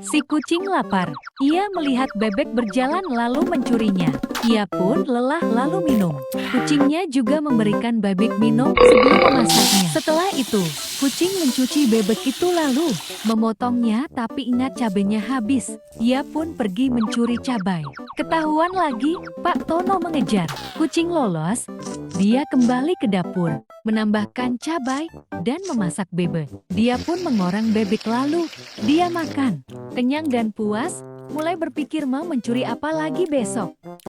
Si kucing lapar. Ia melihat bebek berjalan lalu mencurinya. Ia pun lelah lalu minum. Kucingnya juga memberikan bebek minum sebelum memasaknya. Setelah itu, kucing mencuci bebek itu lalu memotongnya, tapi ingat cabenya habis. Ia pun pergi mencuri cabai. Ketahuan lagi, Pak Tono mengejar. Kucing lolos. Dia kembali ke dapur, menambahkan cabai dan memasak bebek. Dia pun mengoreng bebek lalu dia makan. Kenyang dan puas, mulai berpikir mau mencuri apa lagi besok.